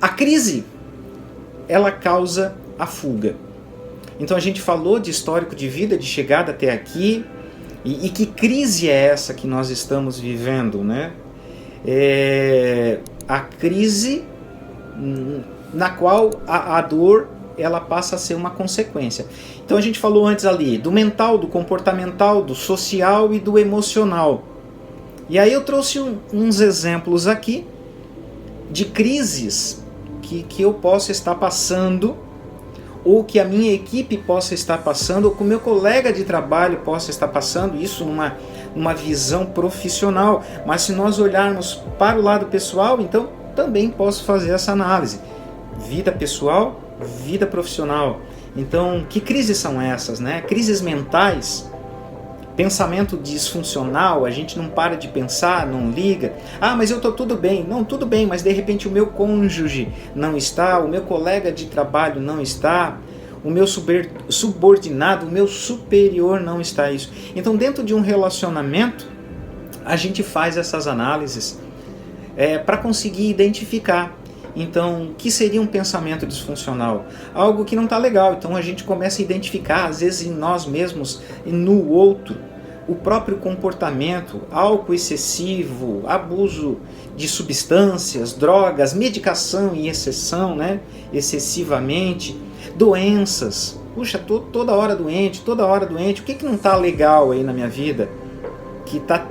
A crise, ela causa a fuga. Então a gente falou de histórico de vida, de chegada até aqui, e que crise é essa que nós estamos vivendo, né? A crise na qual a dor ela passa a ser uma consequência. Então a gente falou antes ali do mental, do comportamental, do social e do emocional. E aí eu trouxe uns exemplos aqui de crises que eu posso estar passando, ou que a minha equipe possa estar passando, ou que o meu colega de trabalho possa estar passando, isso numa visão profissional. Mas se nós olharmos para o lado pessoal, então também posso fazer essa análise. Vida pessoal, vida profissional. Então, que crises são essas, né? Crises mentais, pensamento disfuncional, a gente não para de pensar, não liga. Ah, mas eu estou tudo bem. Não, tudo bem, mas de repente o meu cônjuge não está, o meu colega de trabalho não está, o meu subordinado, o meu superior não está isso. Então, dentro de um relacionamento, a gente faz essas análises para conseguir identificar. Então, o que seria um pensamento disfuncional? Algo que não está legal. Então a gente começa a identificar, às vezes em nós mesmos e no outro, o próprio comportamento, álcool excessivo, abuso de substâncias, drogas, medicação em exceção, né? Excessivamente, doenças. Puxa, toda hora doente, o que não está legal aí na minha vida? Que está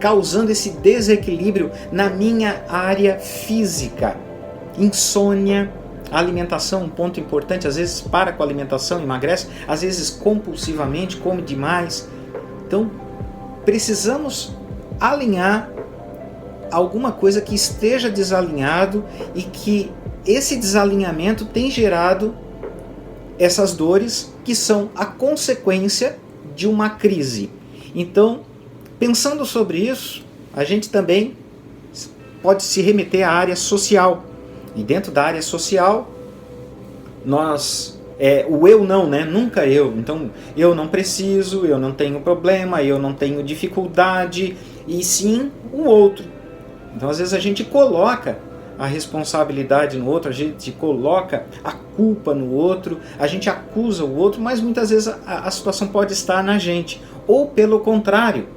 causando esse desequilíbrio na minha área física. Insônia, alimentação, um ponto importante, às vezes para com a alimentação, emagrece, às vezes compulsivamente, come demais. Então, precisamos alinhar alguma coisa que esteja desalinhado e que esse desalinhamento tem gerado essas dores que são a consequência de uma crise. Então, pensando sobre isso, a gente também pode se remeter à área social. E dentro da área social, o eu não, né? Nunca eu. Então, eu não preciso, eu não tenho problema, eu não tenho dificuldade, e sim o outro. Então, às vezes a gente coloca a responsabilidade no outro, a gente coloca a culpa no outro, a gente acusa o outro, mas muitas vezes a situação pode estar na gente. Ou pelo contrário,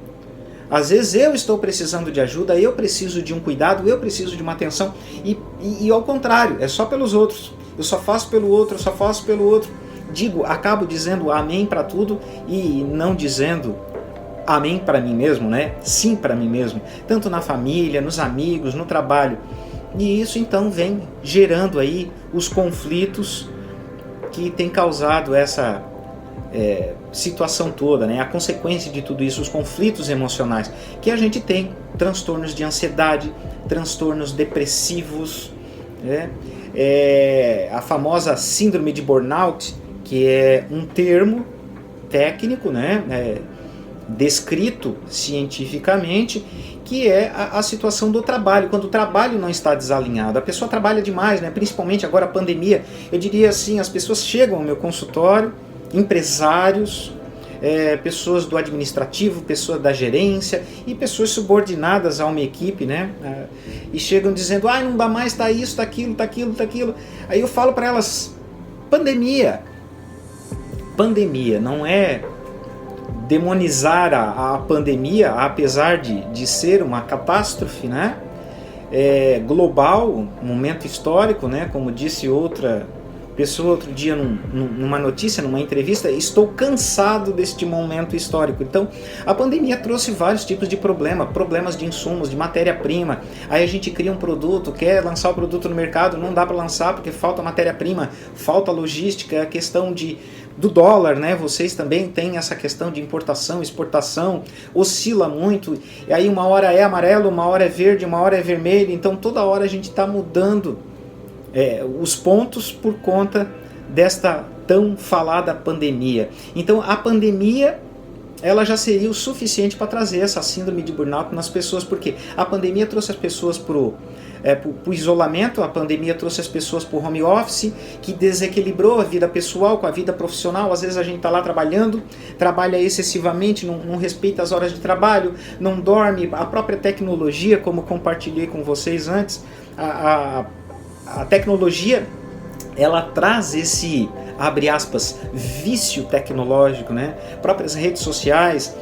às vezes eu estou precisando de ajuda, eu preciso de um cuidado, eu preciso de uma atenção, e ao contrário, é só pelos outros. Eu só faço pelo outro, eu só faço pelo outro. Acabo dizendo amém para tudo e não dizendo amém para mim mesmo, né? Sim para mim mesmo, tanto na família, nos amigos, no trabalho. E isso então vem gerando aí os conflitos que tem causado essa situação toda, né? A consequência de tudo isso, os conflitos emocionais, que a gente tem transtornos de ansiedade, transtornos depressivos, né? A famosa síndrome de burnout, que é um termo técnico, né? Descrito cientificamente, que é a situação do trabalho, quando o trabalho não está desalinhado. A pessoa trabalha demais, né? Principalmente agora a pandemia. Eu diria assim, as pessoas chegam ao meu consultório, empresários, pessoas do administrativo, pessoas da gerência e pessoas subordinadas a uma equipe, né? E chegam dizendo, não dá mais, tá isso, tá aquilo, tá aquilo, tá aquilo. Aí eu falo para elas, pandemia não é demonizar a pandemia, apesar de ser uma catástrofe, né? Global, um momento histórico, né? Como disse outra pessoa outro dia numa notícia, numa entrevista, estou cansado deste momento histórico. Então, a pandemia trouxe vários tipos de problemas de insumos, de matéria-prima. Aí a gente cria um produto, quer lançar o produto no mercado, não dá para lançar porque falta matéria-prima, falta logística, a questão do dólar, né? Vocês também têm essa questão de importação, exportação, oscila muito, e aí uma hora é amarelo, uma hora é verde, uma hora é vermelho, então toda hora a gente está mudando os pontos por conta desta tão falada pandemia. Então a pandemia ela já seria o suficiente para trazer essa síndrome de burnout nas pessoas, porque a pandemia trouxe as pessoas para o isolamento, a pandemia trouxe as pessoas para o home office, que desequilibrou a vida pessoal com a vida profissional. Às vezes a gente está lá trabalhando, trabalha excessivamente, não respeita as horas de trabalho, não dorme, a própria tecnologia, como compartilhei com vocês antes, a tecnologia, ela traz esse, abre aspas, vício tecnológico, né? Próprias redes sociais,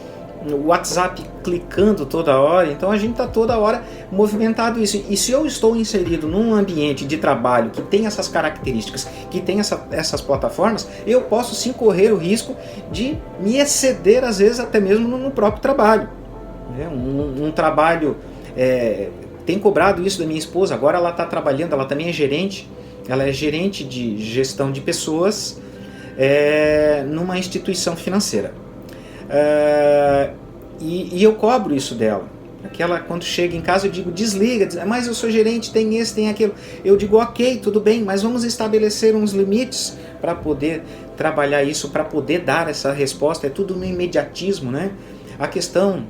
o WhatsApp clicando toda hora, então a gente está toda hora movimentado isso. E se eu estou inserido num ambiente de trabalho que tem essas características, que tem essas plataformas, eu posso sim correr o risco de me exceder, às vezes até mesmo no próprio trabalho. Um trabalho, tem cobrado isso da minha esposa, agora ela está trabalhando, ela também é gerente, ela é gerente de gestão de pessoas numa instituição financeira. E eu cobro isso dela. Quando chega em casa eu digo, desliga, mas eu sou gerente, tem esse, tem aquilo. Eu digo, ok, tudo bem, mas vamos estabelecer uns limites para poder trabalhar isso, para poder dar essa resposta. É tudo no imediatismo, né? A questão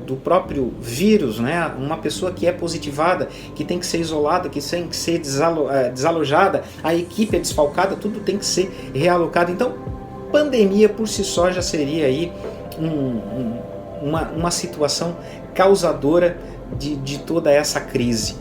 do próprio vírus, né? Uma pessoa que é positivada, que tem que ser isolada, que tem que ser desalojada, a equipe é desfalcada, tudo tem que ser realocado. Então, pandemia por si só já seria aí uma situação causadora de toda essa crise.